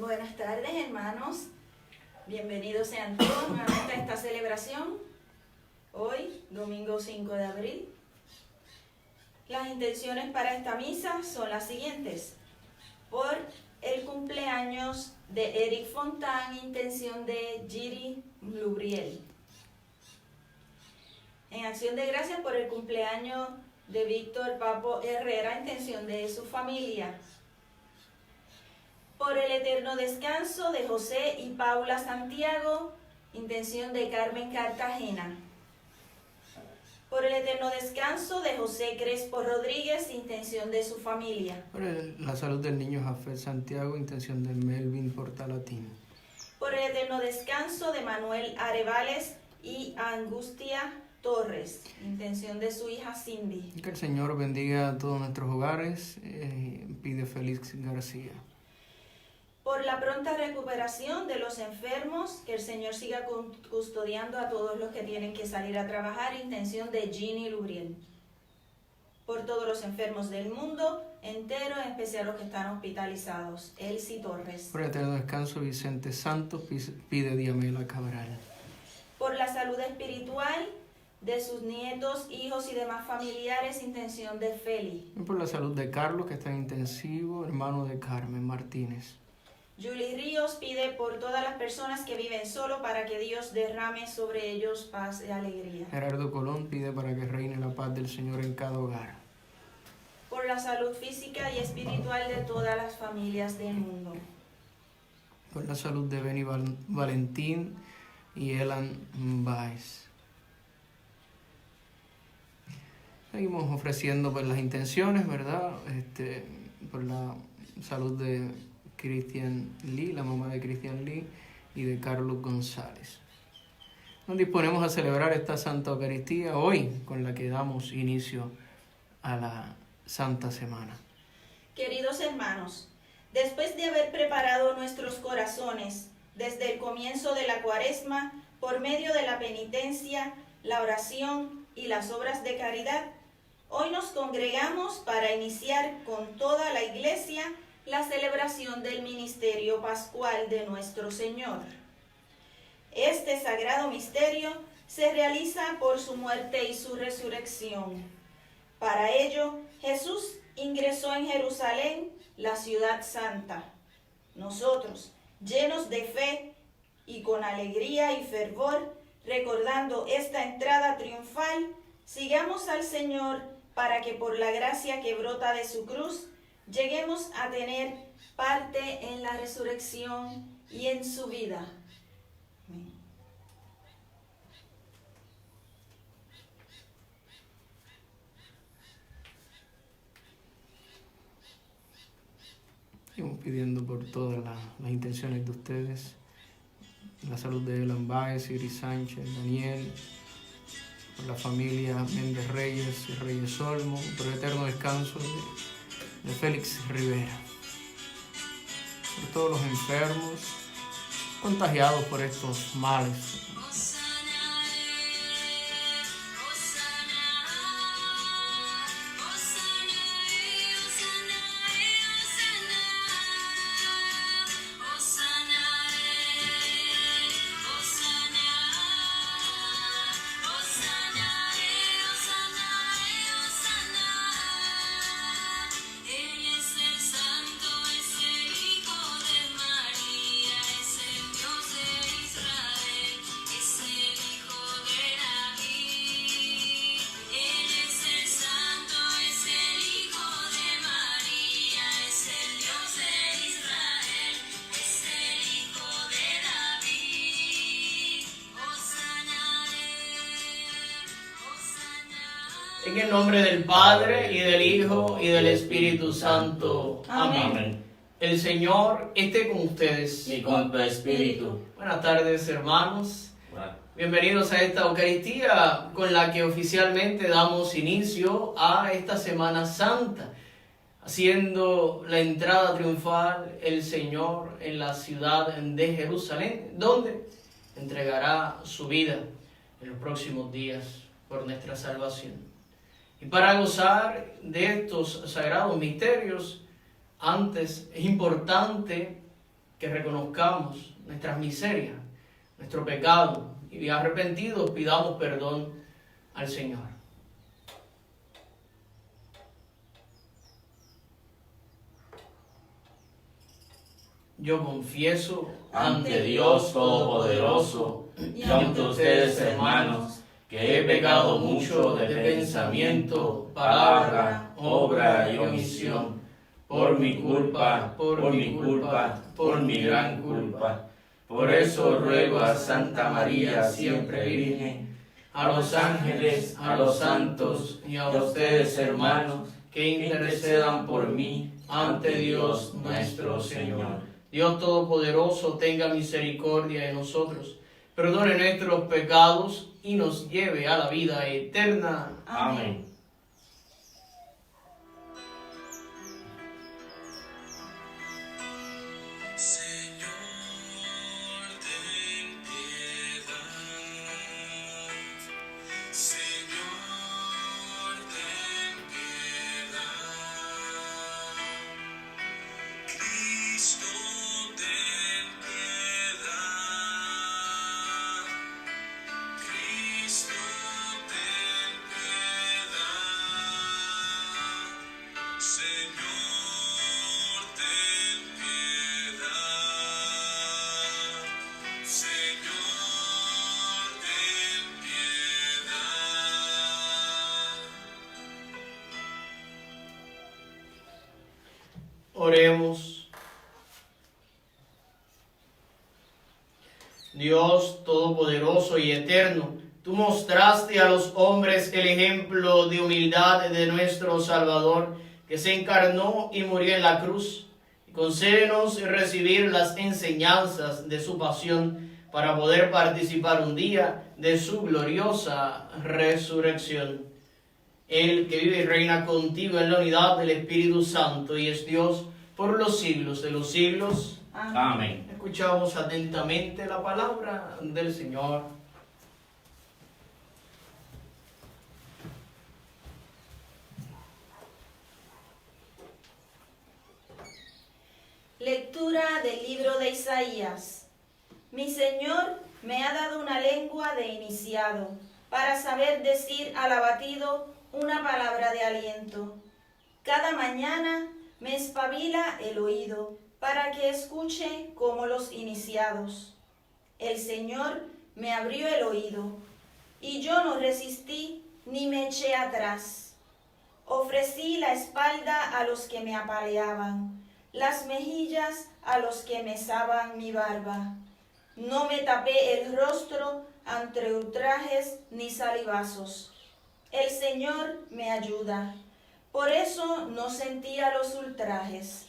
Buenas tardes, hermanos. Bienvenidos sean todos nuevamente a esta celebración. Hoy, domingo 5 de abril. Las intenciones para esta misa son las siguientes. Por el cumpleaños de Eric Fontán, intención de Giri Lubriel. En acción de gracias por el cumpleaños de Víctor Papo Herrera, intención de su familia. Por el eterno descanso de José y Paula Santiago, intención de Carmen Cartagena. Por el eterno descanso de José Crespo Rodríguez, intención de su familia. Por la salud del niño Jafet Santiago, intención de Melvin Portalatín. Por el eterno descanso de Manuel Arevales y Angustia Torres, intención de su hija Cindy. Que el Señor bendiga a todos nuestros hogares, pide Félix García. Por la pronta recuperación de los enfermos, que el Señor siga custodiando a todos los que tienen que salir a trabajar, intención de Ginny Lubriel. Por todos los enfermos del mundo entero, en especial los que están hospitalizados, Elsie Torres. Por el eterno descanso Vicente Santos, pide Diamela Cabral. Por la salud espiritual de sus nietos, hijos y demás familiares, intención de Feli. Y por la salud de Carlos, que está en intensivo, hermano de Carmen Martínez. Julie Ríos pide por todas las personas que viven solo para que Dios derrame sobre ellos paz y alegría. Gerardo Colón pide para que reine la paz del Señor en cada hogar. Por la salud física y espiritual de todas las familias del mundo. Por la salud de Benny Valentín y Elan Baez. Seguimos ofreciendo pues las intenciones, ¿verdad? Por la salud de Cristian Lee, la mamá de Cristian Lee y de Carlos González. Nos disponemos a celebrar esta Santa Eucaristía hoy, con la que damos inicio a la Santa Semana. Queridos hermanos, después de haber preparado nuestros corazones desde el comienzo de la Cuaresma por medio de la penitencia, la oración y las obras de caridad, hoy nos congregamos para iniciar con toda la Iglesia la celebración del misterio pascual de nuestro Señor. Este sagrado misterio se realiza por su muerte y su resurrección. Para ello, Jesús ingresó en Jerusalén, la ciudad santa. Nosotros, llenos de fe y con alegría y fervor, recordando esta entrada triunfal, sigamos al Señor para que por la gracia que brota de su cruz, lleguemos a tener parte en la resurrección y en su vida. Amén. Seguimos pidiendo por todas las intenciones de ustedes, la salud de Elan Baez, Iris Sánchez, Daniel, por la familia Méndez Reyes y Reyes Olmo, por el eterno descanso de Félix Rivera, por todos los enfermos contagiados por estos males. En el nombre del Padre, y del Hijo, y del Espíritu Santo. Amén. El Señor esté con ustedes. Y con tu espíritu. Buenas tardes, hermanos. Bueno, Bienvenidos a esta Eucaristía con la que oficialmente damos inicio a esta Semana Santa, haciendo la entrada triunfal el Señor en la ciudad de Jerusalén, donde entregará su vida en los próximos días por nuestra salvación. Y para gozar de estos sagrados misterios, antes es importante que reconozcamos nuestras miserias, nuestro pecado, y arrepentidos pidamos perdón al Señor. Yo confieso ante Dios Todopoderoso y ante ustedes, hermanos, que he pecado mucho de pensamiento, palabra, obra y omisión, por mi culpa, por mi gran culpa. Por eso ruego a Santa María, siempre Virgen, a los ángeles, a los santos y a ustedes, hermanos, que intercedan por mí ante Dios nuestro Señor. Dios Todopoderoso tenga misericordia de nosotros, perdone nuestros pecados y nos lleve a la vida eterna. Amén. Oremos. Dios Todopoderoso y Eterno, tú mostraste a los hombres el ejemplo de humildad de nuestro Salvador, que se encarnó y murió en la cruz. Concédenos recibir las enseñanzas de su pasión para poder participar un día de su gloriosa resurrección. Él que vive y reina contigo en la unidad del Espíritu Santo y es Dios por los siglos de los siglos. Amén. Escuchamos atentamente la palabra del Señor. Lectura del libro de Isaías. Mi Señor me ha dado una lengua de iniciado, para saber decir al abatido una palabra de aliento. Cada mañana me espabila el oído, para que escuche como los iniciados. El Señor me abrió el oído, y yo no resistí ni me eché atrás. Ofrecí la espalda a los que me apaleaban, las mejillas a los que mesaban mi barba. No me tapé el rostro ante ultrajes ni salivazos. El Señor me ayuda, por eso no sentía los ultrajes.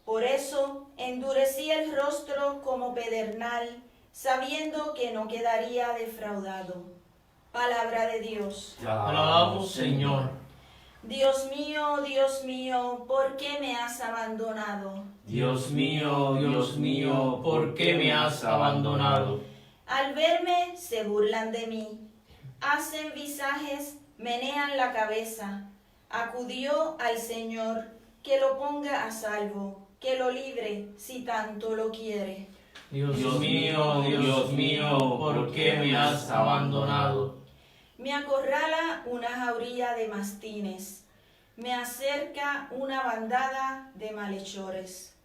Por eso endurecí el rostro como pedernal, sabiendo que no quedaría defraudado. Palabra de Dios. Te alabamos, Señor. Dios mío, ¿por qué me has abandonado? Dios mío, ¿por qué me has abandonado? Al verme se burlan de mí, hacen visajes, menean la cabeza. Acudió al Señor, que lo ponga a salvo, que lo libre si tanto lo quiere. Dios mío, ¿por qué me has abandonado? Me acorrala una jauría de mastines, me acerca una bandada de malhechores.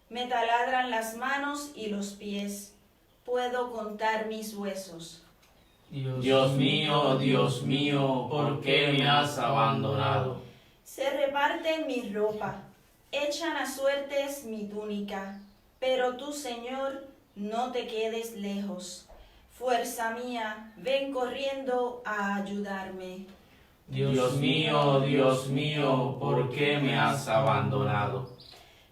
Me taladran las manos y los pies, puedo contar mis huesos. Dios mío, ¿por qué me has abandonado? Se reparten mi ropa, echan a suertes mi túnica, pero tú, Señor, no te quedes lejos. Fuerza mía, ven corriendo a ayudarme. Dios mío, ¿por qué me has abandonado?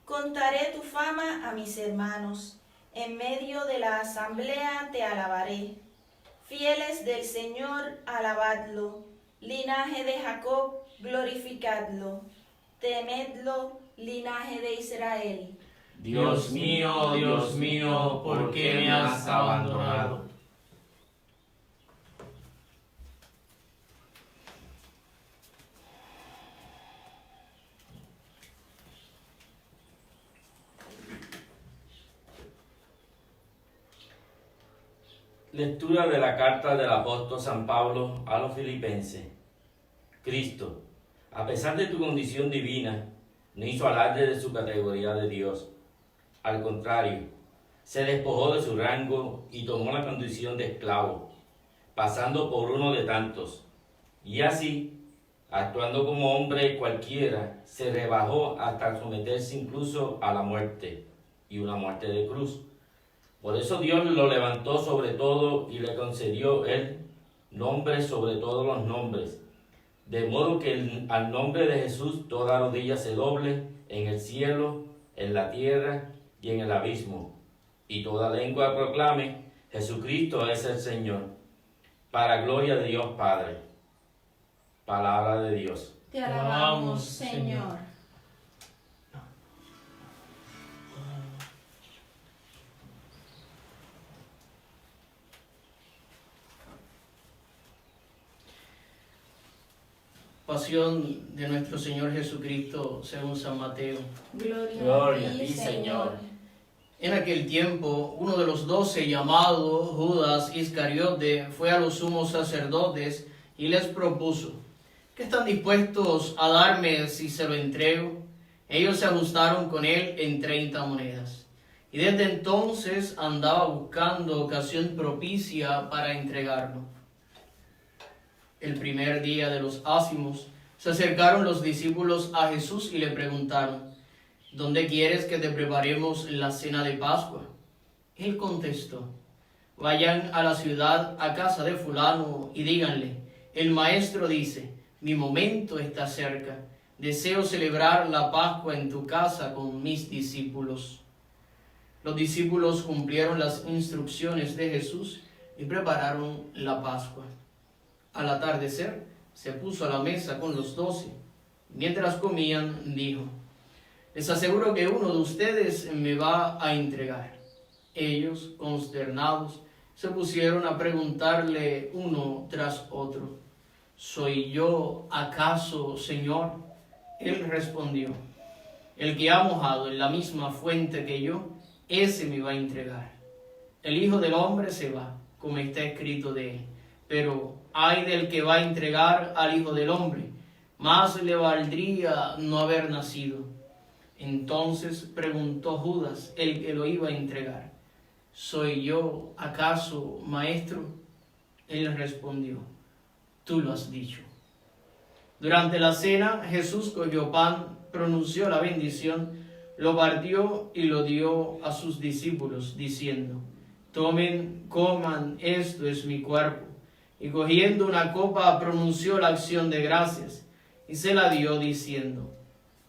Contaré tu fama a mis hermanos, en medio de la asamblea te alabaré. Fieles del Señor, alabadlo. Linaje de Jacob, glorificadlo. Temedlo, linaje de Israel. Dios mío, ¿por qué me has abandonado? Lectura de la carta del apóstol San Pablo a los Filipenses. Cristo, a pesar de tu condición divina, no hizo alarde de su categoría de Dios. Al contrario, se despojó de su rango y tomó la condición de esclavo, pasando por uno de tantos. Y así, actuando como hombre cualquiera, se rebajó hasta someterse incluso a la muerte, y una muerte de cruz. Por eso Dios lo levantó sobre todo y le concedió el nombre sobre todos los nombres, de modo que al nombre de Jesús toda rodilla se doble en el cielo, en la tierra y en el abismo, y toda lengua proclame: Jesucristo es el Señor, para gloria de Dios Padre. Palabra de Dios. Te alabamos, Señor. Pasión de nuestro Señor Jesucristo según San Mateo. Gloria a ti, Señor. En aquel tiempo, uno de los 12, llamado Judas Iscariote, fue a los sumos sacerdotes y les propuso: ¿qué están dispuestos a darme si se lo entrego? Ellos se ajustaron con él en 30 monedas. Y desde entonces andaba buscando ocasión propicia para entregarlo. El primer día de los ácimos, se acercaron los discípulos a Jesús y le preguntaron: ¿dónde quieres que te preparemos la cena de Pascua? Él contestó: vayan a la ciudad, a casa de fulano, y díganle: el maestro dice, mi momento está cerca, deseo celebrar la Pascua en tu casa con mis discípulos. Los discípulos cumplieron las instrucciones de Jesús y prepararon la Pascua. Al atardecer, se puso a la mesa con los 12. Mientras comían, dijo: les aseguro que uno de ustedes me va a entregar. Ellos, consternados, se pusieron a preguntarle uno tras otro: ¿soy yo acaso, Señor? Él respondió: el que ha mojado en la misma fuente que yo, ese me va a entregar. El Hijo del Hombre se va, como está escrito de él, pero ay del que va a entregar al Hijo del Hombre, más le valdría no haber nacido. Entonces preguntó Judas, el que lo iba a entregar: ¿soy yo acaso, maestro? Él respondió: tú lo has dicho. Durante la cena, Jesús cogió pan, pronunció la bendición, lo partió y lo dio a sus discípulos, diciendo: tomen, coman, esto es mi cuerpo. Y cogiendo una copa, pronunció la acción de gracias y se la dio, diciendo: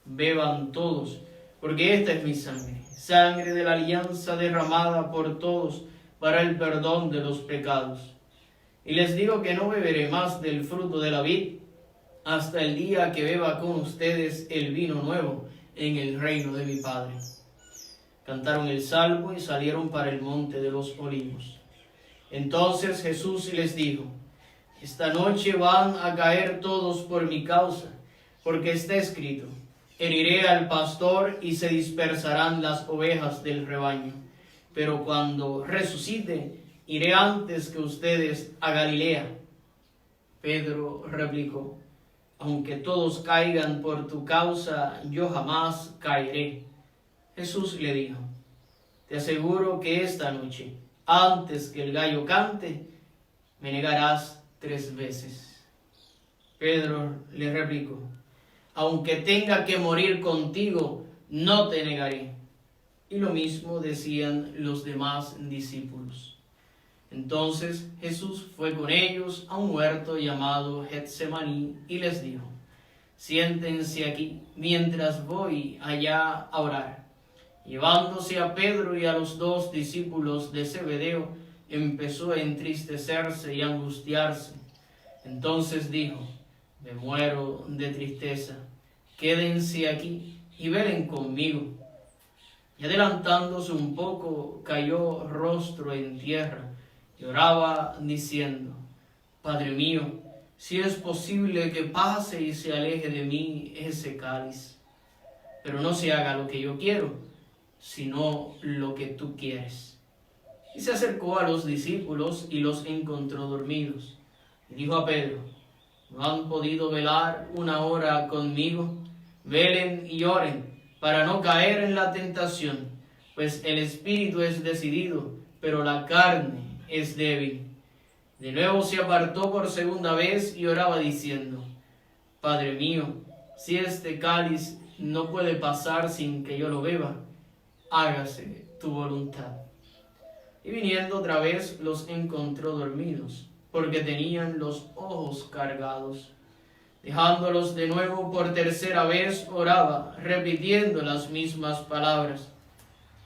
beban todos, porque esta es mi sangre, sangre de la alianza derramada por todos para el perdón de los pecados. Y les digo que no beberé más del fruto de la vid hasta el día que beba con ustedes el vino nuevo en el reino de mi Padre. Cantaron el salmo y salieron para el monte de los olivos. Entonces Jesús les dijo: esta noche van a caer todos por mi causa, porque está escrito: heriré al pastor y se dispersarán las ovejas del rebaño. Pero cuando resucite, iré antes que ustedes a Galilea. Pedro replicó: aunque todos caigan por tu causa, yo jamás caeré. Jesús le dijo: te aseguro que esta noche, antes que el gallo cante, me negarás 3 veces. Pedro le replicó: aunque tenga que morir contigo, no te negaré. Y lo mismo decían los demás discípulos. Entonces Jesús fue con ellos a un huerto llamado Getsemaní y les dijo: siéntense aquí mientras voy allá a orar. Llevándose a Pedro y a los 2 discípulos de Zebedeo, empezó a entristecerse y angustiarse. Entonces dijo: me muero de tristeza, quédense aquí y velen conmigo. Y adelantándose un poco, cayó rostro en tierra y oraba diciendo: Padre mío, si es posible que pase y se aleje de mí ese cáliz, pero no se haga lo que yo quiero, sino lo que tú quieres. Y se acercó a los discípulos y los encontró dormidos. Y dijo a Pedro: ¿no han podido velar una hora conmigo? Velen y oren, para no caer en la tentación, pues el espíritu es decidido, pero la carne es débil. De nuevo se apartó por segunda vez y oraba diciendo: Padre mío, si este cáliz no puede pasar sin que yo lo beba, hágase tu voluntad. Y viniendo otra vez los encontró dormidos, porque tenían los ojos cargados. Dejándolos de nuevo por tercera vez, oraba, repitiendo las mismas palabras.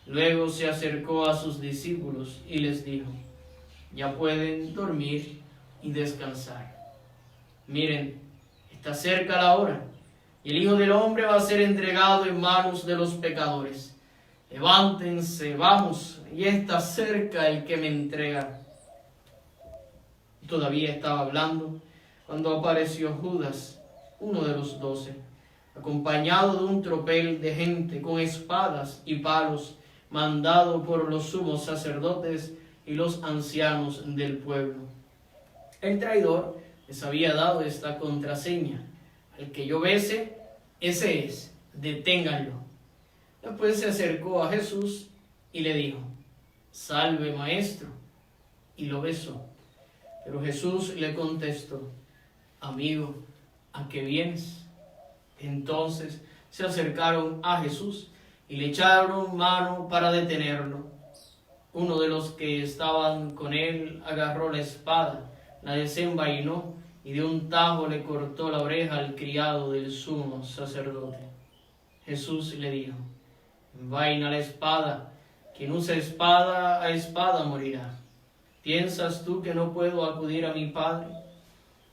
Luego se acercó a sus discípulos y les dijo: ya pueden dormir y descansar. Miren, está cerca la hora, y el Hijo del Hombre va a ser entregado en manos de los pecadores. Levántense, vamos, y está cerca el que me entrega. Todavía estaba hablando cuando apareció Judas, uno de los 12, acompañado de un tropel de gente con espadas y palos, mandado por los sumos sacerdotes y los ancianos del pueblo. El traidor les había dado esta contraseña: al que yo bese, ese es, deténganlo. Después se acercó a Jesús y le dijo: salve, maestro, y lo besó. Pero Jesús le contestó: amigo, ¿a qué vienes? Entonces se acercaron a Jesús y le echaron mano para detenerlo. Uno de los que estaban con él agarró la espada, la desenvainó y de un tajo le cortó la oreja al criado del sumo sacerdote. Jesús le dijo: envaina la espada, quien usa espada a espada morirá. ¿Piensas tú que no puedo acudir a mi Padre?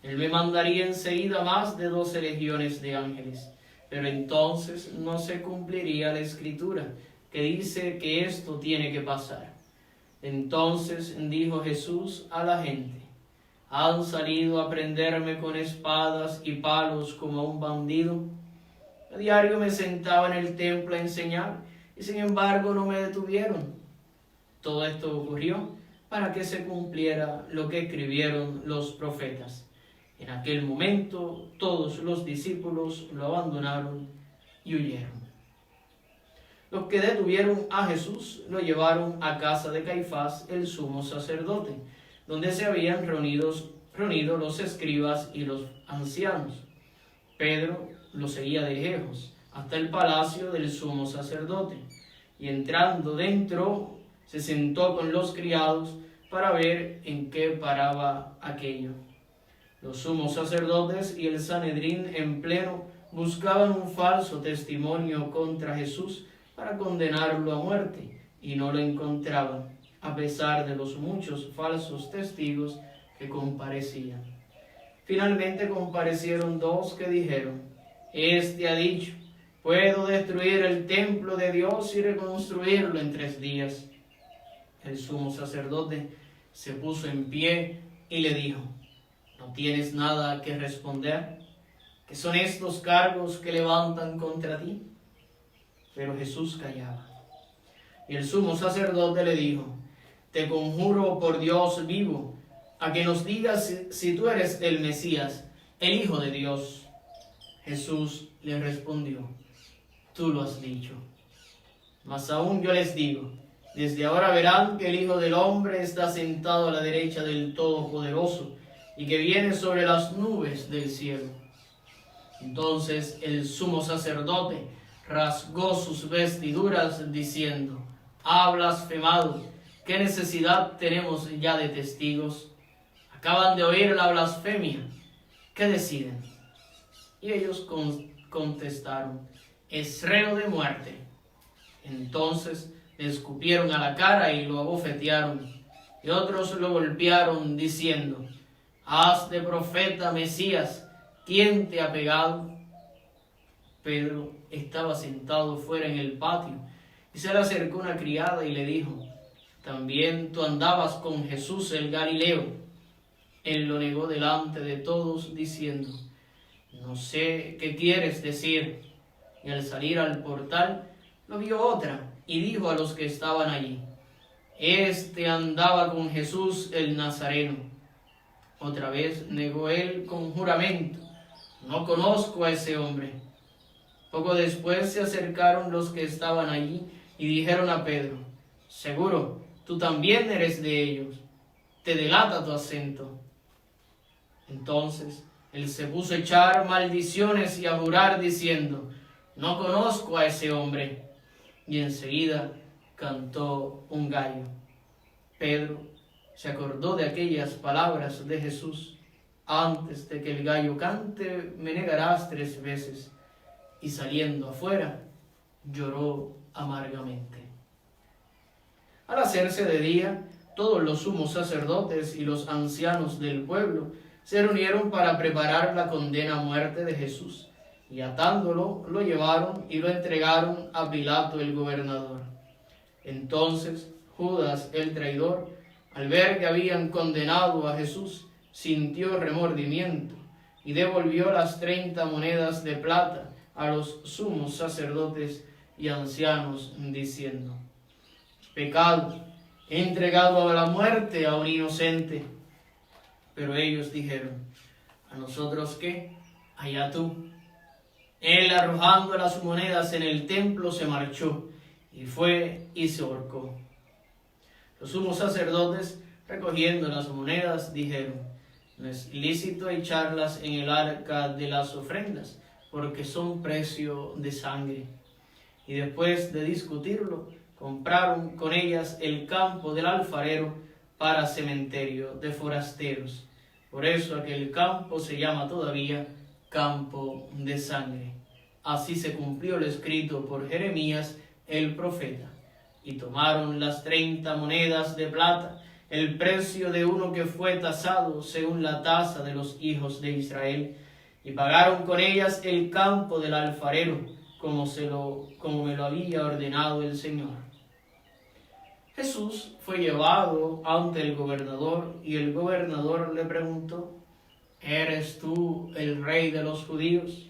Él me mandaría enseguida más de 12 legiones de ángeles. Pero entonces no se cumpliría la escritura que dice que esto tiene que pasar. Entonces dijo Jesús a la gente: ¿han salido a prenderme con espadas y palos como a un bandido? A diario me sentaba en el templo a enseñar, y sin embargo no me detuvieron. Todo esto ocurrió para que se cumpliera lo que escribieron los profetas. En aquel momento todos los discípulos lo abandonaron y huyeron. Los que detuvieron a Jesús lo llevaron a casa de Caifás, el sumo sacerdote, donde se habían reunido los escribas y los ancianos. Pedro lo seguía de lejos hasta el palacio del sumo sacerdote, y entrando dentro se sentó con los criados para ver en qué paraba aquello. Los sumos sacerdotes y el Sanedrín en pleno buscaban un falso testimonio contra Jesús para condenarlo a muerte, y no lo encontraban, a pesar de los muchos falsos testigos que comparecían. Finalmente comparecieron 2 que dijeron: este ha dicho: puedo destruir el templo de Dios y reconstruirlo en 3 días. El sumo sacerdote se puso en pie y le dijo: ¿no tienes nada que responder? ¿Qué son estos cargos que levantan contra ti? Pero Jesús callaba. Y el sumo sacerdote le dijo: te conjuro por Dios vivo, a que nos digas si tú eres el Mesías, el Hijo de Dios. Jesús le respondió: tú lo has dicho. Mas aún yo les digo, desde ahora verán que el Hijo del Hombre está sentado a la derecha del Todopoderoso, y que viene sobre las nubes del cielo. Entonces el sumo sacerdote rasgó sus vestiduras diciendo: ha blasfemado, ¿qué necesidad tenemos ya de testigos? Acaban de oír la blasfemia, ¿qué deciden? Y ellos contestaron: es reo de muerte. Entonces le escupieron a la cara y lo abofetearon, y otros lo golpearon diciendo: haz de profeta Mesías, ¿quién te ha pegado? Pedro estaba sentado fuera en el patio, y se le acercó una criada y le dijo: ¿también tú andabas con Jesús el Galileo? Él lo negó delante de todos, diciendo: no sé qué quieres decir. Y al salir al portal lo vio otra, y dijo a los que estaban allí: Este andaba con Jesús el Nazareno. Otra vez negó él con juramento: no conozco a ese hombre. Poco después se acercaron los que estaban allí y dijeron a Pedro: seguro, tú también eres de ellos, te delata tu acento. Entonces él se puso a echar maldiciones y a jurar diciendo: no conozco a ese hombre. Y enseguida cantó un gallo. Pedro se acordó de aquellas palabras de Jesús: antes de que el gallo cante, me negarás 3 veces. Y saliendo afuera, lloró amargamente. Al hacerse de día, todos los sumos sacerdotes y los ancianos del pueblo se reunieron para preparar la condena a muerte de Jesús, y atándolo, lo llevaron y lo entregaron a Pilato el gobernador. Entonces Judas el traidor, al ver que habían condenado a Jesús, sintió remordimiento y devolvió las 30 monedas de plata a los sumos sacerdotes y ancianos, diciendo: pecado, he entregado a la muerte a un inocente. Pero ellos dijeron: ¿a nosotros qué? Allá tú. Él, arrojando las monedas en el templo, se marchó y fue y se ahorcó. Los sumos sacerdotes, recogiendo las monedas, dijeron: no es lícito echarlas en el arca de las ofrendas, porque son precio de sangre. Y después de discutirlo, compraron con ellas el campo del alfarero para cementerio de forasteros. Por eso aquel campo se llama todavía campo de sangre. Así se cumplió lo escrito por Jeremías el profeta. Y tomaron las 30 monedas de plata, el precio de uno que fue tasado según la tasa de los hijos de Israel, y pagaron con ellas el campo del alfarero, como me lo había ordenado el Señor. Jesús fue llevado ante el gobernador, y el gobernador le preguntó: ¿eres tú el rey de los judíos?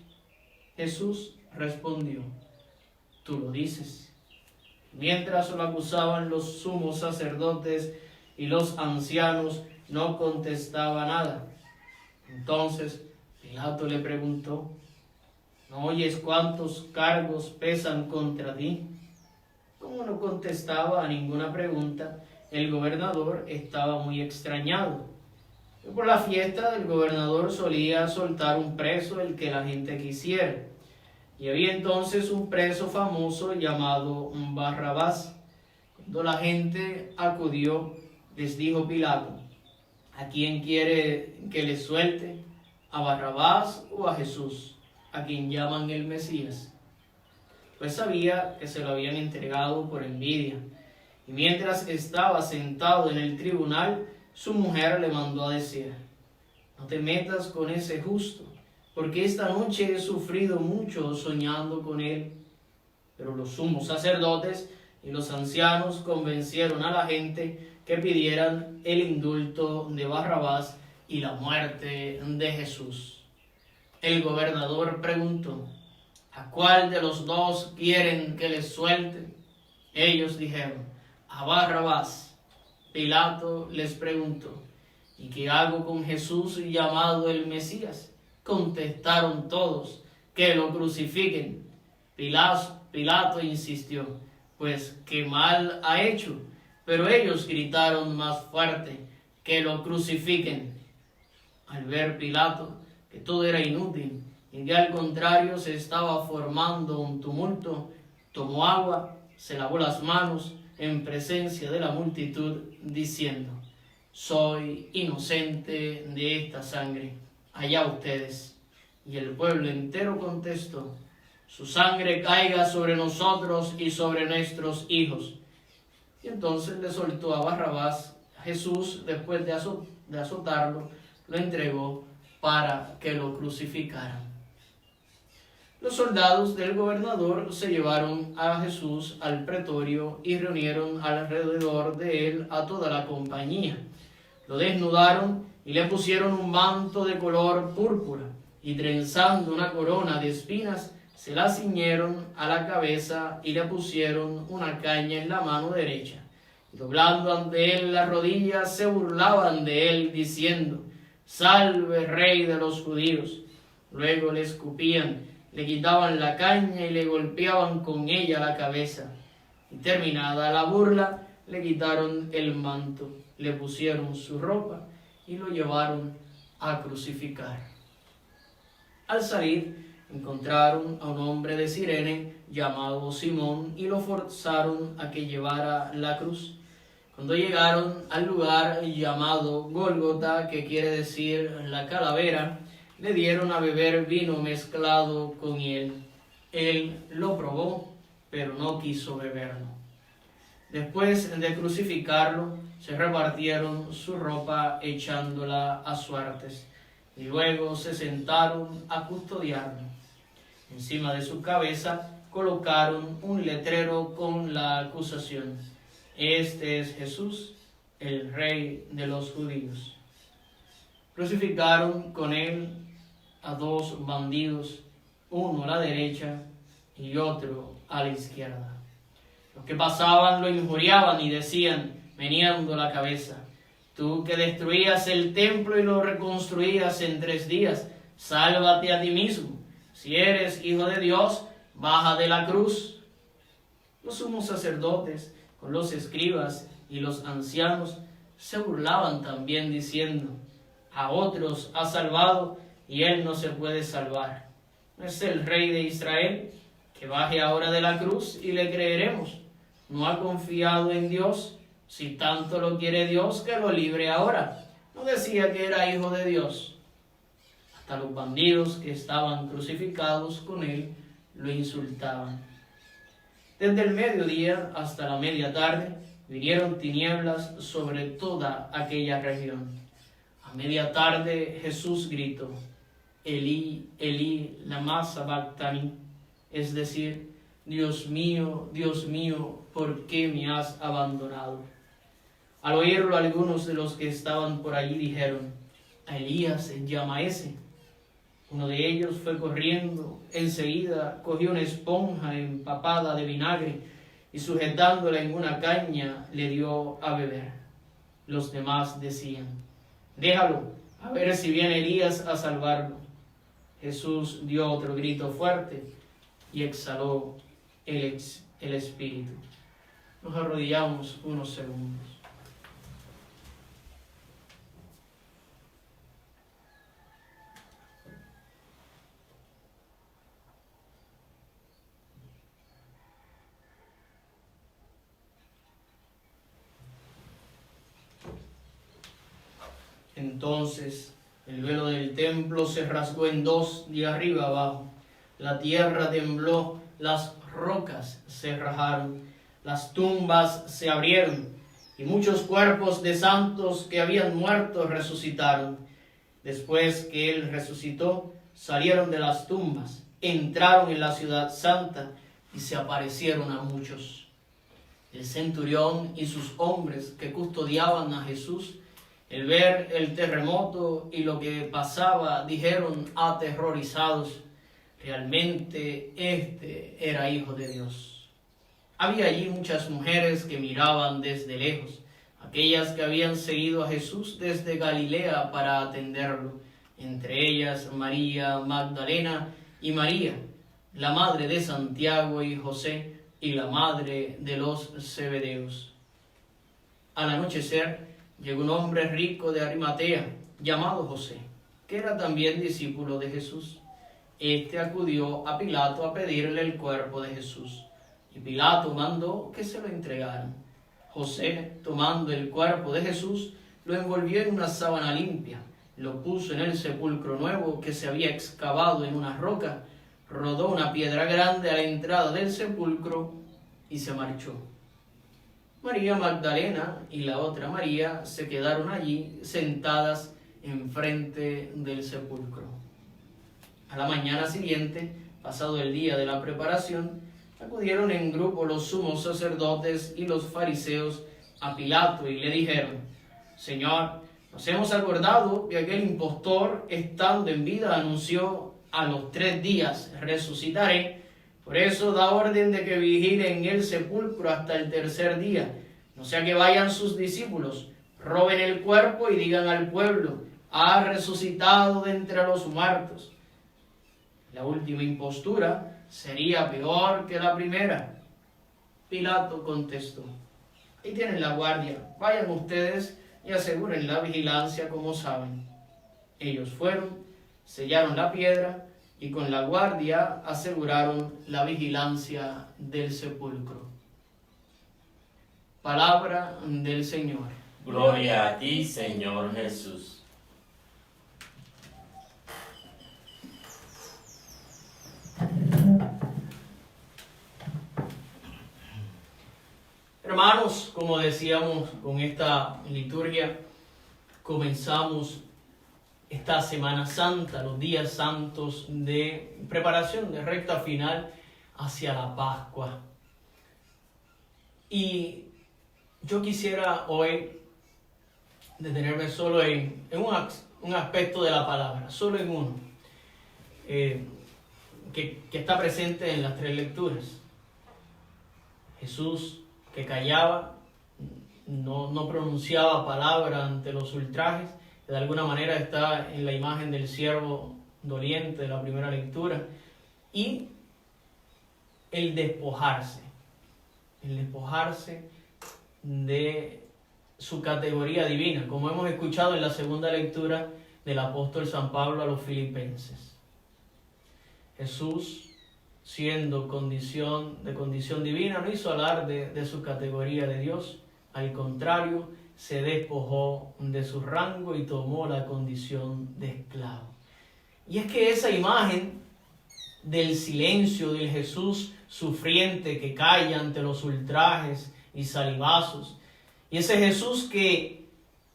Jesús respondió: tú lo dices. Mientras lo acusaban los sumos sacerdotes y los ancianos, no contestaba nada. Entonces Pilato le preguntó: ¿no oyes cuántos cargos pesan contra ti? Como no contestaba a ninguna pregunta, el gobernador estaba muy extrañado. Por la fiesta del gobernador solía soltar un preso, el que la gente quisiera. Y había entonces un preso famoso llamado Barrabás. Cuando la gente acudió, les dijo Pilato: ¿a quién quiere que le suelte? ¿A Barrabás o a Jesús, a quien llaman el Mesías? Pues sabía que se lo habían entregado por envidia. Y mientras estaba sentado en el tribunal, su mujer le mandó a decir: no te metas con ese justo, porque esta noche he sufrido mucho soñando con él. Pero los sumos sacerdotes y los ancianos convencieron a la gente que pidieran el indulto de Barrabás y la muerte de Jesús. El gobernador preguntó: ¿a cuál de los dos quieren que les suelten? Ellos dijeron: a Barrabás. Pilato les preguntó: ¿y qué hago con Jesús llamado el Mesías? Contestaron todos: que lo crucifiquen. Pilato insistió: pues qué mal ha hecho. Pero ellos gritaron más fuerte: que lo crucifiquen. Al ver Pilato que todo era inútil y que al contrario se estaba formando un tumulto, tomó agua, se lavó las manos en presencia de la multitud, diciendo: soy inocente de esta sangre, allá ustedes. Y el pueblo entero contestó: su sangre caiga sobre nosotros y sobre nuestros hijos. Y entonces le soltó a Barrabás. Jesús, después de azotarlo, lo entregó para que lo crucificaran. Los soldados del gobernador se llevaron a Jesús al pretorio y reunieron alrededor de él a toda la compañía. Lo desnudaron y le pusieron un manto de color púrpura, y trenzando una corona de espinas, se la ciñeron a la cabeza y le pusieron una caña en la mano derecha. Doblando ante él las rodillas, se burlaban de él, diciendo: Salve, Rey de los judíos. Luego le escupían, le quitaban la caña y le golpeaban con ella la cabeza. Y terminada la burla, le quitaron el manto, le pusieron su ropa y lo llevaron a crucificar. Al salir, encontraron a un hombre de Cirene llamado Simón y lo forzaron a que llevara la cruz. Cuando llegaron al lugar llamado Gólgota, que quiere decir la calavera, le dieron a beber vino mezclado con hiel. Él lo probó, pero no quiso beberlo. Después de crucificarlo, se repartieron su ropa echándola a suertes, y luego se sentaron a custodiarlo. Encima de su cabeza colocaron un letrero con la acusación: Este es Jesús, el Rey de los judíos. Crucificaron con él a 2 bandidos, uno a la derecha y otro a la izquierda. Los que pasaban lo injuriaban y decían, meneando la cabeza: Tú que destruías el templo y lo reconstruías en 3 días, sálvate a ti mismo. Si eres hijo de Dios, baja de la cruz. Los sumos sacerdotes, con los escribas y los ancianos, se burlaban también diciendo: A otros ha salvado y él no se puede salvar. ¿No es el Rey de Israel? Que baje ahora de la cruz y le creeremos. ¿No ha confiado en Dios? Si tanto lo quiere Dios, que lo libre ahora. ¿No decía que era hijo de Dios? Hasta los bandidos que estaban crucificados con él lo insultaban. Desde el mediodía hasta la media tarde vinieron tinieblas sobre toda aquella región. A media tarde Jesús gritó: Elí, Elí, lama sabactani, es decir, Dios mío, ¿por qué me has abandonado? Al oírlo, algunos de los que estaban por allí dijeron: A Elías llama ese. Uno de ellos fue corriendo, enseguida cogió una esponja empapada de vinagre y sujetándola en una caña le dio a beber. Los demás decían: Déjalo, a ver si viene Elías a salvarlo. Jesús dio otro grito fuerte y exhaló el espíritu. Nos arrodillamos unos segundos. Entonces el velo del templo se rasgó en 2 de arriba abajo. La tierra tembló, las rocas se rajaron, las tumbas se abrieron y muchos cuerpos de santos que habían muerto resucitaron. Después que él resucitó, salieron de las tumbas, entraron en la ciudad santa y se aparecieron a muchos. El centurión y sus hombres que custodiaban a Jesús, al ver el terremoto y lo que pasaba, dijeron aterrorizados: realmente este era hijo de Dios. Había allí muchas mujeres que miraban desde lejos, aquellas que habían seguido a Jesús desde Galilea para atenderlo, entre ellas María Magdalena y María, la madre de Santiago y José, y la madre de los Zebedeos. Al anochecer llegó un hombre rico de Arimatea, llamado José, que era también discípulo de Jesús. Este acudió a Pilato a pedirle el cuerpo de Jesús, y Pilato mandó que se lo entregaran. José, tomando el cuerpo de Jesús, lo envolvió en una sábana limpia, lo puso en el sepulcro nuevo que se había excavado en una roca, rodó una piedra grande a la entrada del sepulcro y se marchó. María Magdalena y la otra María se quedaron allí sentadas enfrente del sepulcro. A la mañana siguiente, pasado el día de la preparación, acudieron en grupo los sumos sacerdotes y los fariseos a Pilato y le dijeron: Señor, nos hemos acordado que aquel impostor, estando en vida, anunció: a los 3 días resucitaré. Por eso da orden de que vigilen el sepulcro hasta el 3er día. No sea que vayan sus discípulos, roben el cuerpo y digan al pueblo: ha resucitado de entre los muertos. La última impostura sería peor que la primera. Pilato contestó: ahí tienen la guardia, vayan ustedes y aseguren la vigilancia como saben. Ellos fueron, sellaron la piedra y con la guardia aseguraron la vigilancia del sepulcro. Palabra del Señor. Gloria a ti, Señor Jesús. Hermanos, como decíamos, con esta liturgia comenzamos esta Semana Santa, los días santos de preparación, de recta final hacia la Pascua. Y yo quisiera hoy detenerme solo en un aspecto de la palabra, solo en uno, que está presente en las tres lecturas. Jesús, que callaba, no pronunciaba palabra ante los ultrajes, que de alguna manera está en la imagen del siervo doliente de la primera lectura, y el despojarse de su categoría divina, como hemos escuchado en la segunda lectura del apóstol San Pablo a los Filipenses. Jesús, siendo de condición divina, no hizo alarde de su categoría de Dios, al contrario, se despojó de su rango y tomó la condición de esclavo. Y es que esa imagen del silencio del Jesús sufriente que calla ante los ultrajes y salivazos, y ese Jesús que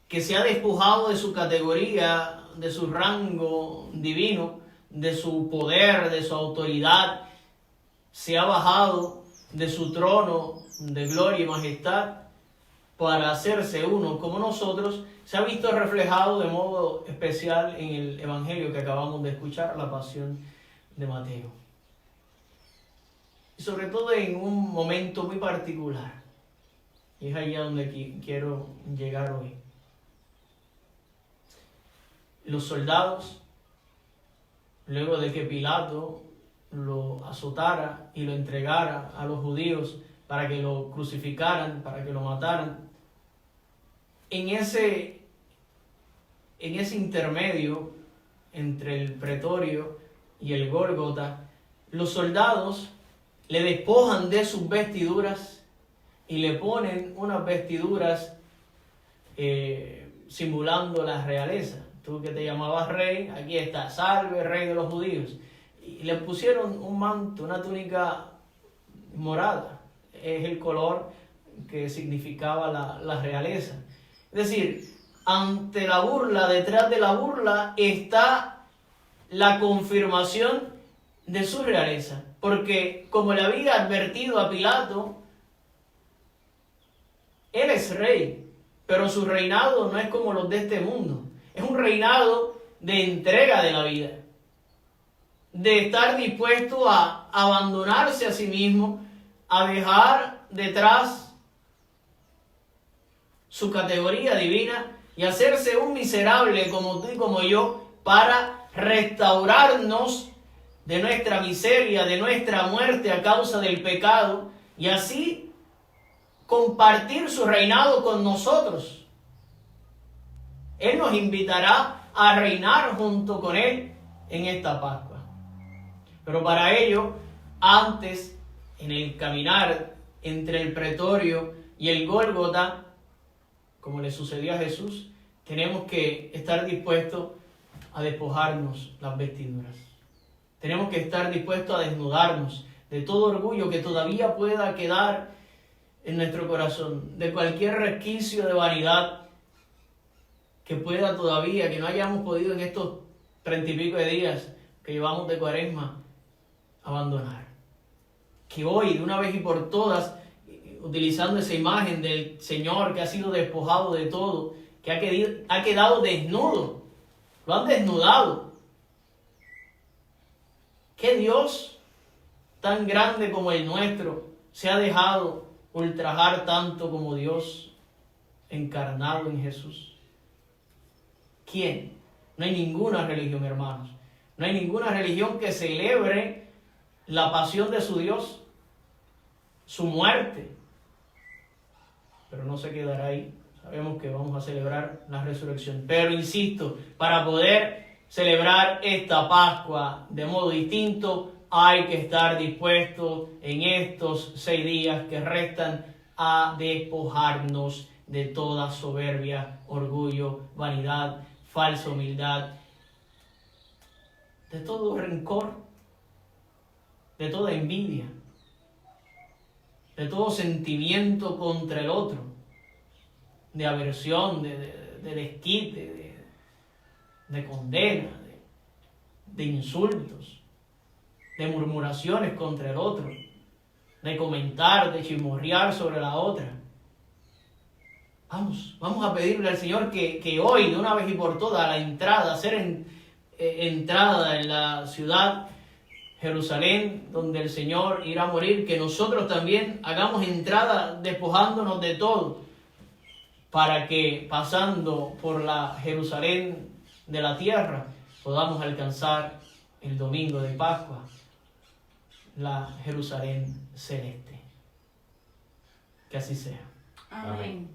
se ha despojado de su categoría, de su rango divino, de su poder, de su autoridad, se ha bajado de su trono de gloria y majestad para hacerse uno como nosotros, se ha visto reflejado de modo especial en el Evangelio que acabamos de escuchar, la Pasión de Mateo. Y sobre todo en un momento muy particular, y es allá donde quiero llegar hoy. Los soldados, luego de que Pilato lo azotara y lo entregara a los judíos para que lo crucificaran, para que lo mataran, en ese intermedio entre el pretorio y el Gólgota, los soldados le despojan de sus vestiduras y le ponen unas vestiduras simulando la realeza. Tú que te llamabas rey, aquí está, salve, rey de los judíos. Y le pusieron un manto, una túnica morada. Es el color que significaba la realeza. Es decir, ante la burla, detrás de la burla, está la confirmación de su realeza. Porque, como le había advertido a Pilato, él es rey, pero su reinado no es como los de este mundo. Es un reinado de entrega de la vida, de estar dispuesto a abandonarse a sí mismo, a dejar detrás su categoría divina y hacerse un miserable como tú y como yo para restaurarnos de nuestra miseria, de nuestra muerte a causa del pecado, y así compartir su reinado con nosotros. Él nos invitará a reinar junto con Él en esta Pascua. Pero para ello, antes, en el caminar entre el pretorio y el Gólgota, como le sucedió a Jesús, tenemos que estar dispuestos a despojarnos las vestiduras. Tenemos que estar dispuestos a desnudarnos de todo orgullo que todavía pueda quedar en nuestro corazón, de cualquier resquicio de vanidad que pueda todavía, que no hayamos podido en estos 30 y pico de días que llevamos de Cuaresma, abandonar. Que hoy, de una vez y por todas, utilizando esa imagen del Señor que ha sido despojado de todo, que ha quedado desnudo, lo han desnudado. ¿Qué Dios tan grande como el nuestro se ha dejado ultrajar tanto como Dios encarnado en Jesús? ¿Quién? No hay ninguna religión, hermanos. No hay ninguna religión que celebre la pasión de su Dios, su muerte. Pero no se quedará ahí. Sabemos que vamos a celebrar la resurrección. Pero insisto, para poder celebrar esta Pascua de modo distinto, hay que estar dispuestos en estos 6 días que restan a despojarnos de toda soberbia, orgullo, vanidad, falsa humildad, de todo rencor, de toda envidia, de todo sentimiento contra el otro, de aversión, de desquite, de condena, de insultos, de murmuraciones contra el otro, de comentar, de chismorrear sobre la otra. Vamos a pedirle al Señor que hoy, de una vez y por todas, la entrada, hacer entrada en la ciudad Jerusalén, donde el Señor irá a morir, que nosotros también hagamos entrada despojándonos de todo, para que pasando por la Jerusalén de la tierra, podamos alcanzar el domingo de Pascua, la Jerusalén celeste. Que así sea. Amén.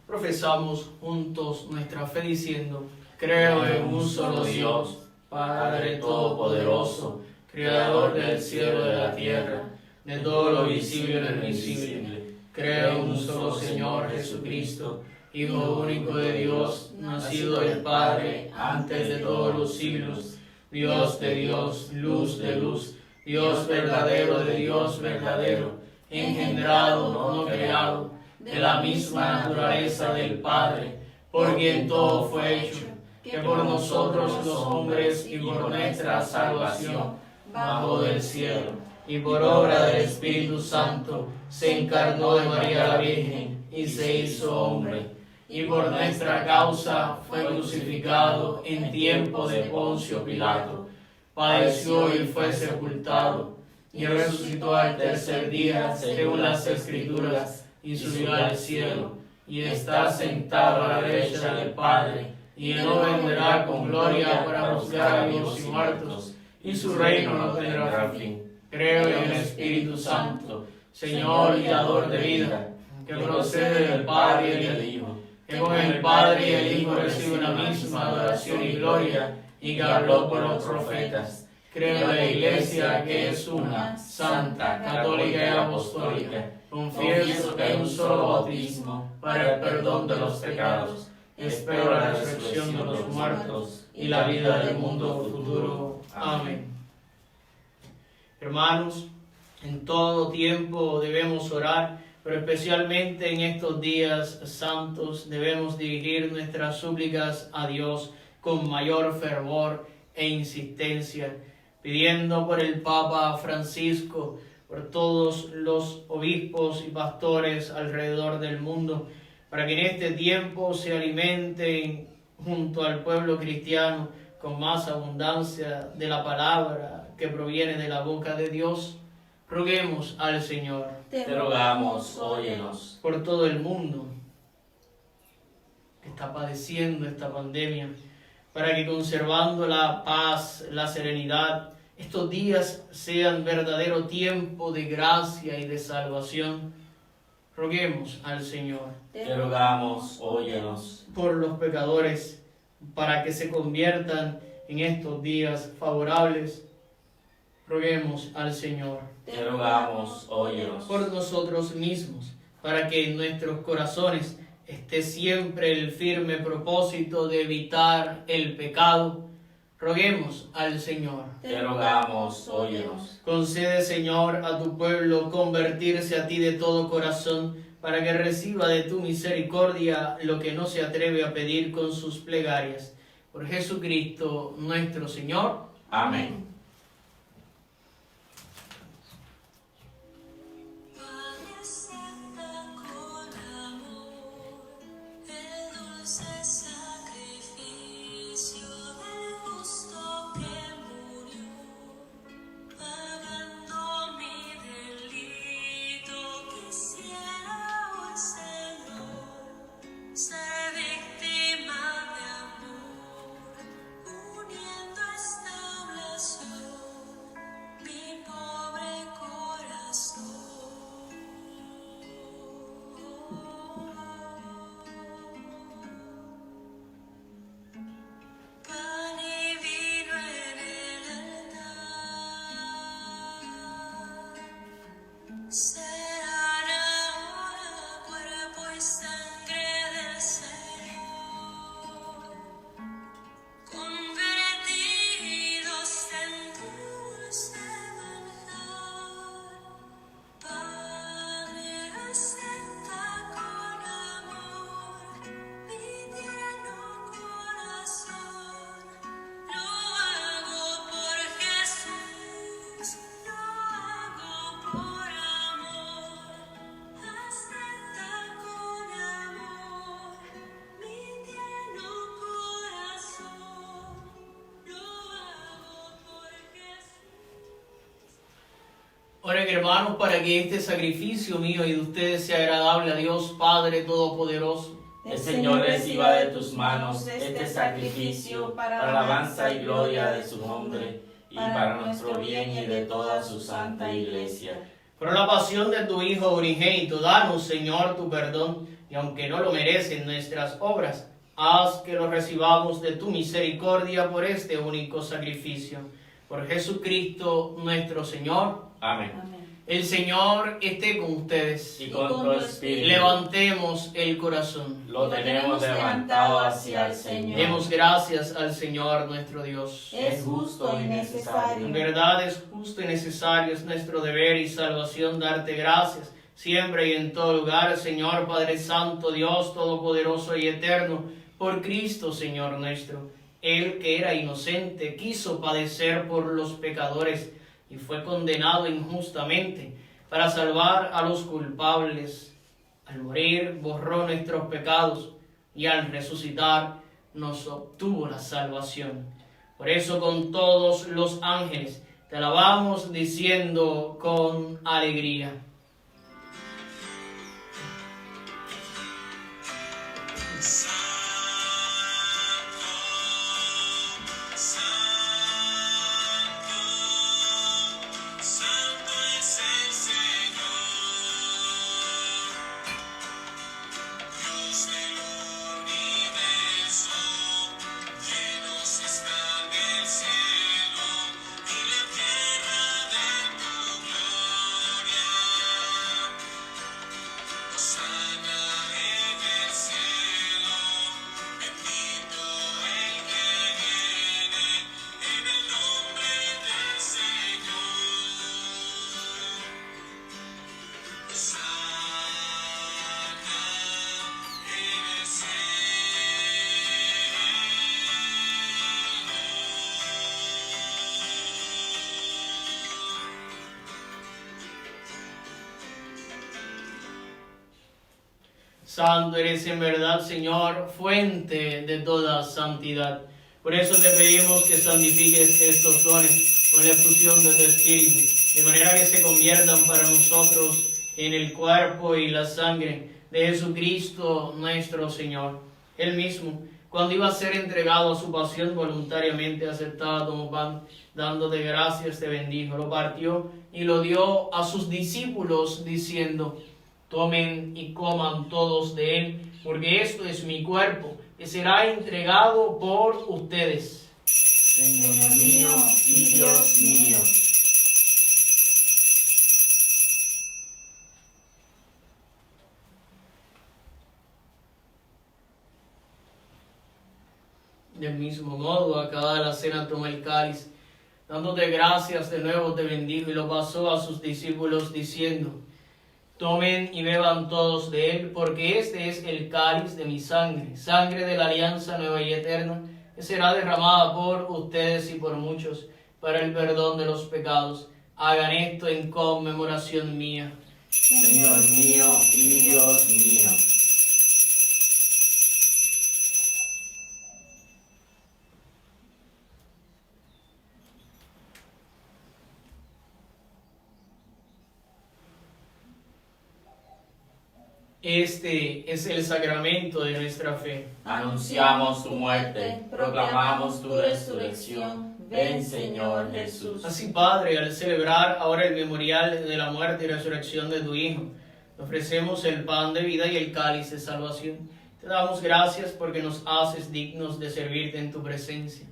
Profesamos juntos nuestra fe diciendo: creo en un solo Dios, Padre Todopoderoso, Creador del cielo y de la tierra, de todo lo visible y lo invisible. Creo en un solo Señor Jesucristo, Hijo único de Dios, nacido del Padre antes de todos los siglos, Dios de Dios, luz de luz, Dios verdadero de Dios verdadero, engendrado, no creado, de la misma naturaleza del Padre, por quien todo fue hecho, que por nosotros los hombres y por nuestra salvación bajó del cielo, y por obra del Espíritu Santo se encarnó de María la Virgen y se hizo hombre, y por nuestra causa fue crucificado en tiempo de Poncio Pilato, padeció y fue sepultado, y resucitó al tercer día según las Escrituras, y subió al cielo, y está sentado a la derecha del Padre, y no vendrá con gloria para juzgar a vivos y muertos, y su reino no tendrá fin. Creo en el Espíritu Santo, Señor y dador de vida, que procede del Padre y del Hijo, que con el Padre y el Hijo recibe una misma adoración y gloria, y que habló por los profetas. Creo en la Iglesia, que es una, santa, católica y apostólica. Confieso que hay un solo bautismo para el perdón de los pecados. Espero la resurrección de los muertos y la vida del mundo futuro. Amén. Hermanos, en todo tiempo debemos orar, pero especialmente en estos días santos debemos dirigir nuestras súplicas a Dios con mayor fervor e insistencia, pidiendo por el Papa Francisco, por todos los obispos y pastores alrededor del mundo, para que en este tiempo se alimenten junto al pueblo cristiano con más abundancia de la palabra que proviene de la boca de Dios. Roguemos al Señor. Te rogamos, óyenos. Por todo el mundo que está padeciendo esta pandemia, para que conservando la paz, la serenidad, estos días sean verdadero tiempo de gracia y de salvación. Roguemos al Señor. Te rogamos, óyenos. Por los pecadores, para que se conviertan en estos días favorables. Roguemos al Señor. Te rogamos, óyenos. Por nosotros mismos, para que en nuestros corazones esté siempre el firme propósito de evitar el pecado. Roguemos al Señor. Te rogamos, óyenos. Concede, Señor, a tu pueblo convertirse a ti de todo corazón, para que reciba de tu misericordia lo que no se atreve a pedir con sus plegarias. Por Jesucristo nuestro Señor. Amén. serán ahora cuerpo y sangre del Señor, convertidos en dulce verdad. Padre, acepta con amor mi tierno corazón. Lo hago por Jesús, lo hago por amor. Acepta con amor mi tierno corazón. Lo hago por Jesús. Oren, hermanos, para que este sacrificio mío y de ustedes sea agradable a Dios Padre Todopoderoso. El Señor reciba de tus manos este sacrificio para alabanza y gloria de su nombre y para nuestro bien y de toda su santa iglesia. Por la pasión de tu Hijo unigénito, danos, Señor, tu perdón, y aunque no lo merecen nuestras obras, haz que lo recibamos de tu misericordia por este único sacrificio. Por Jesucristo nuestro Señor. Amén. Amén. El Señor esté con ustedes. Y con tu espíritu Levantemos el corazón. lo tenemos levantado hacia el Señor. Demos gracias al Señor nuestro Dios. Es justo y necesario. En verdad es justo y necesario, es nuestro deber y salvación darte gracias, siempre y en todo lugar, Señor Padre Santo, Dios Todopoderoso y Eterno, por Cristo, Señor nuestro. Él que era inocente quiso padecer por los pecadores y fue condenado injustamente para salvar a los culpables. Al morir borró nuestros pecados y al resucitar nos obtuvo la salvación. Por eso con todos los ángeles te alabamos diciendo con alegría. Santo es el Señor, Dios del universo, llenos están el cielo y la tierra de tu gloria. Hosana en el cielo, bendito el que viene en el nombre del Señor. Santo eres en verdad, Señor, fuente de toda santidad. Por eso te pedimos que santifiques estos dones con la efusión de tu Espíritu, de manera que se conviertan para nosotros en el cuerpo y la sangre de Jesucristo nuestro Señor. Él mismo, cuando iba a ser entregado a su pasión, voluntariamente aceptaba como pan, dándote gracias, te bendijo, lo partió y lo dio a sus discípulos, diciendo: tomen y coman todos de él, porque esto es mi cuerpo, que será entregado por ustedes. Señor mío y Dios mío. Del mismo modo, acabada la cena, tomó el cáliz, dándote gracias, de nuevo te bendijo y lo pasó a sus discípulos, diciendo: tomen y beban todos de él, porque este es el cáliz de mi sangre, sangre de la alianza nueva y eterna, que será derramada por ustedes y por muchos para el perdón de los pecados. Hagan esto en conmemoración mía. Señor mío y Dios mío. Este es el sacramento de nuestra fe. Anunciamos tu muerte, proclamamos tu resurrección. Ven, Señor Jesús. Así, Padre, al celebrar ahora el memorial de la muerte y resurrección de tu Hijo, te ofrecemos el pan de vida y el cáliz de salvación. Te damos gracias porque nos haces dignos de servirte en tu presencia.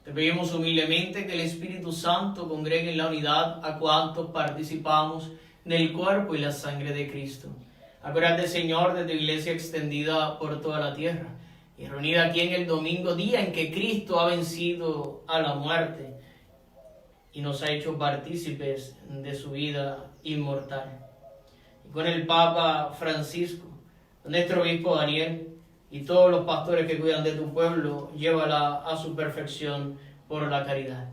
Te pedimos humildemente que el Espíritu Santo congregue en la unidad a cuantos participamos del cuerpo y la sangre de Cristo. Acuérdate, Señor, de tu iglesia extendida por toda la tierra y reunida aquí en el domingo, día en que Cristo ha vencido a la muerte y nos ha hecho partícipes de su vida inmortal. Y con el Papa Francisco, nuestro obispo Daniel y todos los pastores que cuidan de tu pueblo, llévala a su perfección por la caridad.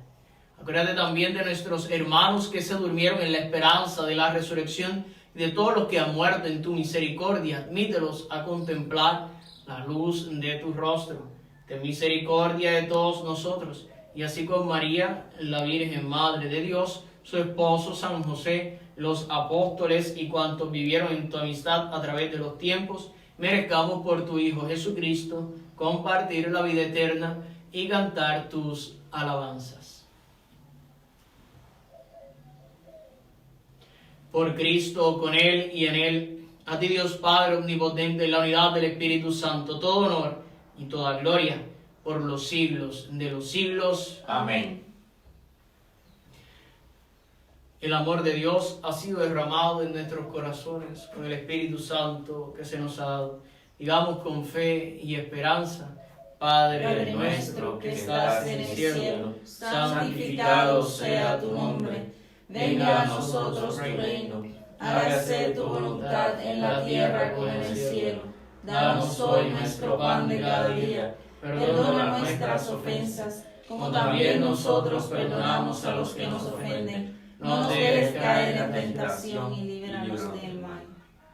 Acuérdate también de nuestros hermanos que se durmieron en la esperanza de la resurrección y de todos los que han muerto en tu misericordia. Admítelos a contemplar la luz de tu rostro. Ten misericordia de todos nosotros, y así con María, la Virgen Madre de Dios, su esposo San José, los apóstoles y cuantos vivieron en tu amistad a través de los tiempos, merezcamos por tu Hijo Jesucristo compartir la vida eterna y cantar tus alabanzas. Por Cristo, con Él y en Él, a ti Dios Padre omnipotente, en la unidad del Espíritu Santo, todo honor y toda gloria por los siglos de los siglos. Amén. El amor de Dios ha sido derramado en nuestros corazones con el Espíritu Santo que se nos ha dado. Digamos con fe y esperanza: Padre nuestro que estás en el cielo, santificado sea tu nombre. Venga a nosotros tu reino. Hágase tu voluntad en la tierra como en el cielo. Danos hoy nuestro pan de cada día. Perdona nuestras ofensas, como también nosotros perdonamos a los que nos ofenden. No nos dejes caer en la tentación y líbranos del mal.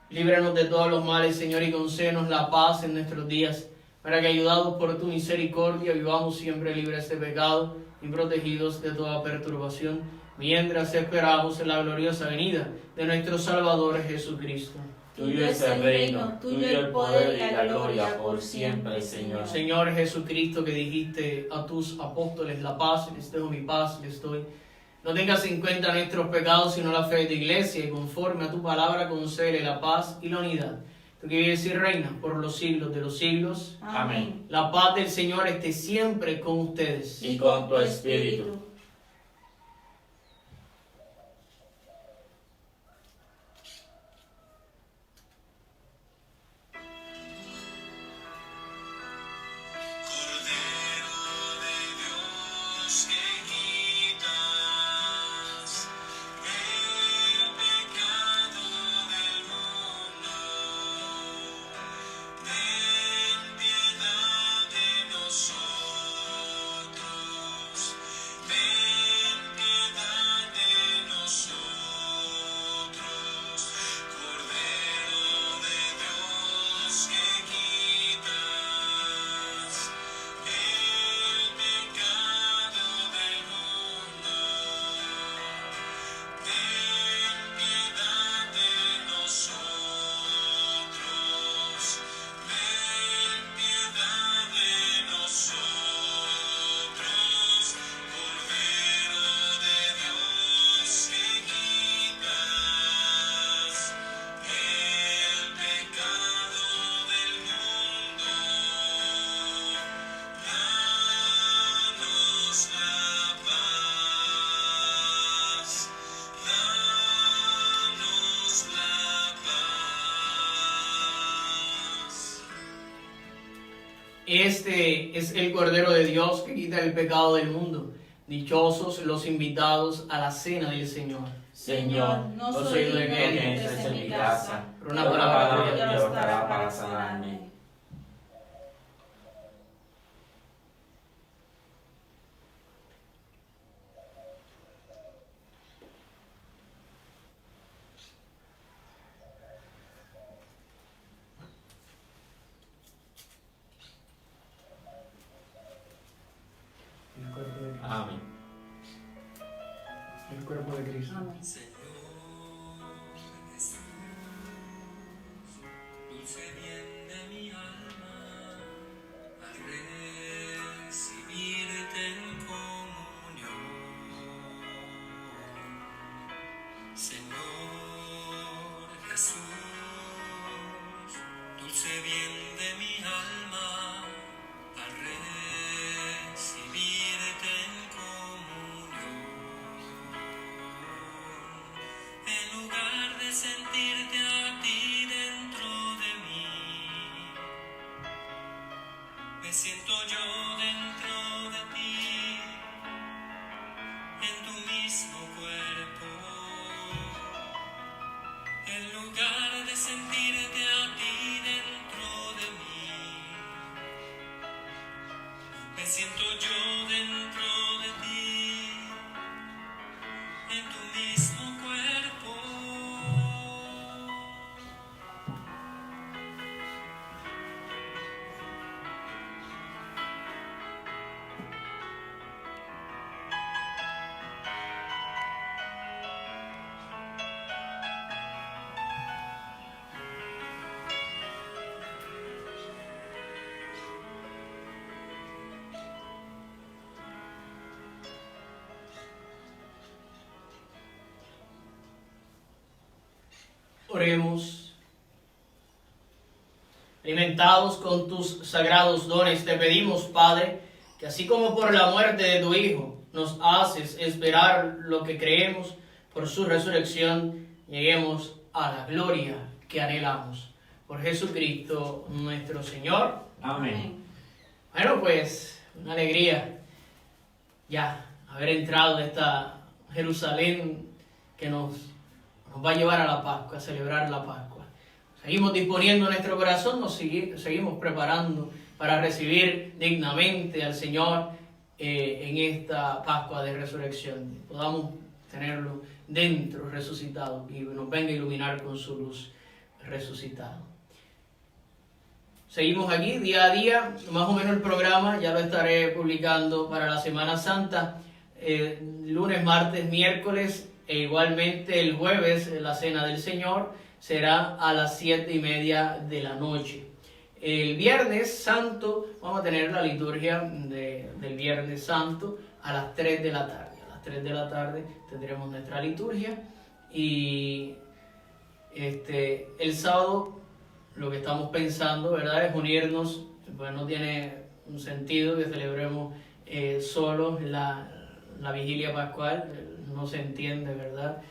Líbranos de todos los males, Señor, y concédenos la paz en nuestros días, para que, ayudados por tu misericordia, vivamos siempre libres de pecado y protegidos de toda perturbación, mientras esperamos en la gloriosa venida de nuestro Salvador Jesucristo. Tuyo es el reino, tuyo el poder y la gloria por siempre, Señor. Señor Jesucristo, que dijiste a tus apóstoles: la paz les dejo, mi paz les doy. No tengas en cuenta nuestros pecados, sino la fe de tu iglesia, y conforme a tu palabra concédele la paz y la unidad. Tú que vives y reinas por los siglos de los siglos. Amén. La paz del Señor esté siempre con ustedes. Y con tu espíritu. Este es el Cordero de Dios que quita el pecado del mundo. Dichosos los invitados a la cena del Señor. Señor, no soy digno de que entres en mi casa, pero una palabra tuya bastará para sanarme. Amén. El cuerpo de Cristo. Amén. Dulce bien de mi alma, al recibirte en comunión. Señor Jesús, dulce bien de mi alma, al recibirte en comunión. En lugar Oremos. Alimentados con tus sagrados dones, te pedimos, Padre, que así como por la muerte de tu Hijo nos haces esperar lo que creemos, por su resurrección lleguemos a la gloria que anhelamos. Por Jesucristo nuestro Señor. Amén. Bueno, pues, una alegría ya haber entrado en esta Jerusalén que nos va a llevar a la Pascua, a celebrar la Pascua. Seguimos disponiendo nuestro corazón, nos seguimos preparando para recibir dignamente al Señor en esta Pascua de Resurrección. Podamos tenerlo dentro, resucitado, y nos venga a iluminar con su luz resucitado. Seguimos aquí día a día, más o menos el programa ya lo estaré publicando para la Semana Santa, lunes, martes, miércoles, e igualmente el jueves la Cena del Señor será a las 7:30 de la noche. El Viernes Santo vamos a tener la liturgia del Viernes Santo a las 3 de la tarde. A las 3 de la tarde tendremos nuestra liturgia y el sábado lo que estamos pensando, ¿verdad?, es unirnos, pues no tiene un sentido que celebremos solos la vigilia pascual, no se entiende, ¿verdad?,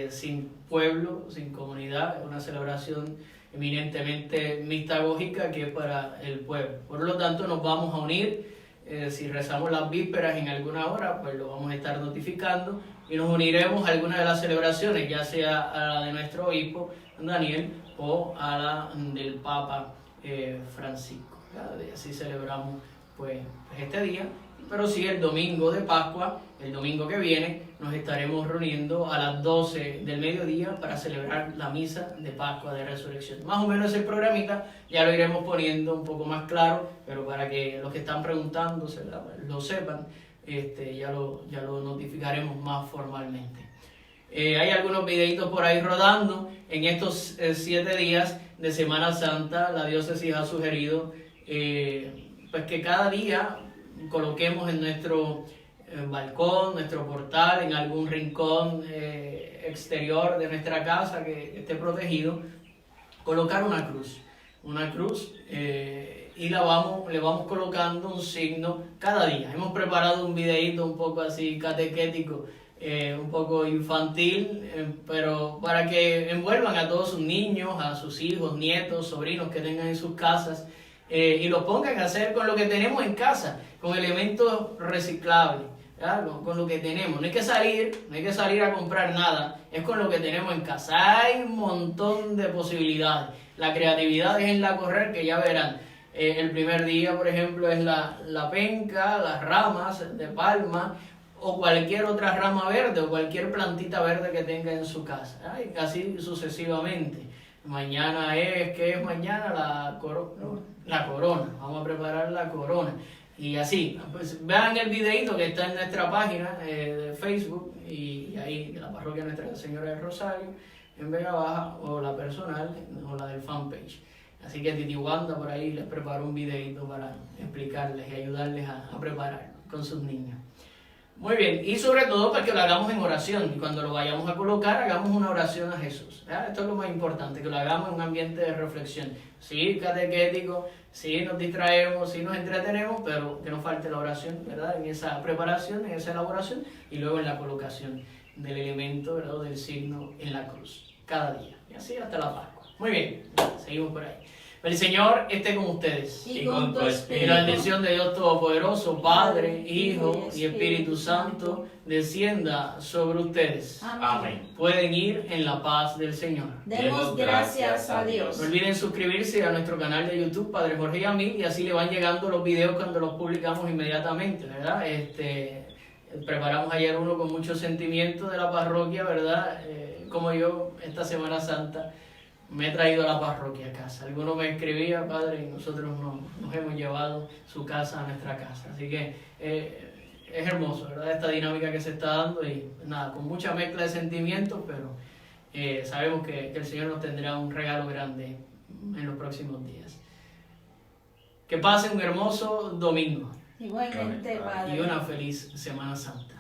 sin pueblo, sin comunidad. Es una celebración eminentemente mistagógica que es para el pueblo. Por lo tanto, nos vamos a unir. Si rezamos las vísperas en alguna hora, pues lo vamos a estar notificando y nos uniremos a alguna de las celebraciones, ya sea a la de nuestro obispo Daniel o a la del Papa Francisco. Y así celebramos pues este día. Pero sí, el domingo de Pascua, el domingo que viene, nos estaremos reuniendo a las 12 del mediodía para celebrar la misa de Pascua de Resurrección. Más o menos el programita ya lo iremos poniendo un poco más claro, pero para que los que están preguntando lo sepan, ya lo notificaremos más formalmente. Hay algunos videitos por ahí rodando. En estos 7 días de Semana Santa, la diócesis ha sugerido pues que cada día coloquemos en nuestro balcón, nuestro portal, en algún rincón exterior de nuestra casa que esté protegido, colocar una cruz y le vamos colocando un signo cada día. Hemos preparado un videíto un poco así catequético, un poco infantil, pero para que envuelvan a todos sus niños, a sus hijos, nietos, sobrinos que tengan en sus casas, y lo pongan a hacer con lo que tenemos en casa, con elementos reciclables, con lo que tenemos. No hay que salir a comprar nada, es con lo que tenemos en casa. Hay un montón de posibilidades. La creatividad es en la correr, que ya verán. El primer día, por ejemplo, es la penca, las ramas de palma o cualquier otra rama verde o cualquier plantita verde que tenga en su casa, y así sucesivamente. Mañana es mañana la corona, vamos a preparar la corona. Y así, pues vean el videito que está en nuestra página de Facebook y ahí la parroquia Nuestra Señora del Rosario en Vega Baja, o la personal o la del fanpage. Así que Titi Wanda por ahí les preparó un videito para explicarles y ayudarles a preparar con sus niños. Muy bien, y sobre todo para que lo hagamos en oración, y cuando lo vayamos a colocar hagamos una oración a Jesús. Esto es lo más importante, que lo hagamos en un ambiente de reflexión. Sí, catequético, sí nos distraemos, sí nos entretenemos, pero que no falte la oración, ¿verdad? En esa preparación, en esa elaboración, y luego en la colocación del elemento, ¿verdad?, del signo en la cruz, cada día, y así hasta la Pascua. Muy bien, seguimos por ahí. El Señor esté con ustedes. Y con tu Y espíritu. la bendición de Dios Todopoderoso, Padre, Hijo y Espíritu Santo, descienda sobre ustedes. Amén. Pueden ir en la paz del Señor. Demos gracias a Dios. No olviden suscribirse a nuestro canal de YouTube, Padre Jorge y a mí, y así le van llegando los videos cuando los publicamos inmediatamente, ¿verdad? Preparamos ayer uno con mucho sentimiento de la parroquia, ¿verdad? Como yo, esta Semana Santa, me he traído a la parroquia a casa. Algunos me escribían, Padre, y nosotros nos hemos llevado su casa a nuestra casa. Así que es hermoso, ¿verdad?, esta dinámica que se está dando, y nada, con mucha mezcla de sentimientos, pero sabemos que el Señor nos tendrá un regalo grande en los próximos días. Que pasen un hermoso domingo Igualmente, Amén. Padre. y una feliz Semana Santa.